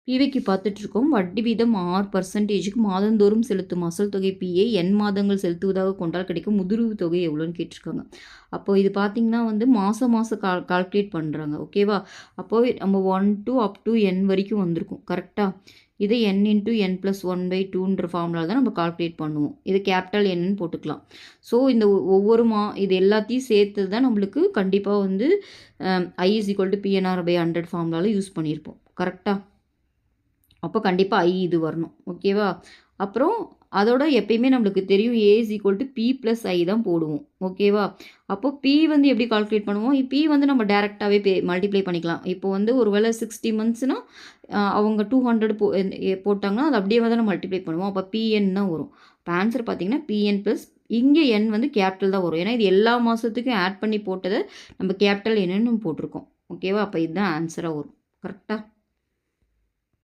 பிவிக்கு பார்த்துட்ருக்கோம். வட்டி வீதம் 6%க்கு மாதந்தோறும் செலுத்தும் அசல் தொகை பிஏ என் மாதங்கள் செலுத்துவதாக கொண்டால் கிடைக்கும் முதிர்வு தொகை எவ்வளோன்னு கேட்டிருக்காங்க. அப்போ இது பார்த்தீங்கன்னா வந்து மாதம் மாதம் கால்குலேட் பண்ணுறாங்க. ஓகேவா? அப்போ நம்ம 1 to அப் டு என் வரைக்கும் வந்திருக்கும். கரெக்டா? இதை n இன்ட்டு n+1/2ன்ற ஃபார்முலா தான் நம்ம கால்குலேட் பண்ணுவோம். இது கேபிட்டல் என்னன்னு போட்டுக்கலாம். ஸோ இந்த ஒவ்வொரு இது எல்லாத்தையும் சேர்த்து தான் நம்மளுக்கு கண்டிப்பாக வந்து I = PNR/100 ஃபார்முலாவில் யூஸ் பண்ணியிருப்போம். கரெக்டா? அப்போ கண்டிப்பாக ஐ இது வரணும். ஓகேவா? அப்புறம் அதோட எப்பயுமே நம்மளுக்கு தெரியும் A = P+I தான் போடுவோம். ஓகேவா? அப்போ P வந்து எப்படி கால்குலேட் பண்ணுவோம்? P வந்து நம்ம டேரெக்டாகவே மல்டிப்ளை பண்ணிக்கலாம். இப்போ வந்து ஒரு வேளை 60 மந்த்ஸ்னால் அவங்க 200 போட்டாங்கன்னா அது அப்படியே தான் மல்டிப்ளை பண்ணுவோம். அப்போ PN தான் வரும். இப்போ ஆன்சர் பார்த்தீங்கன்னா PN ப்ளஸ் இங்கே N வந்து கேபிட்டல் தான் வரும். ஏன்னா இது எல்லா மாதத்துக்கும் ஆட் பண்ணி போட்டதை நம்ம கேபிட்டல் என்னன்னு போட்டிருக்கோம். ஓகேவா? அப்போ இதுதான் ஆன்சராக வரும். கரெக்டாக?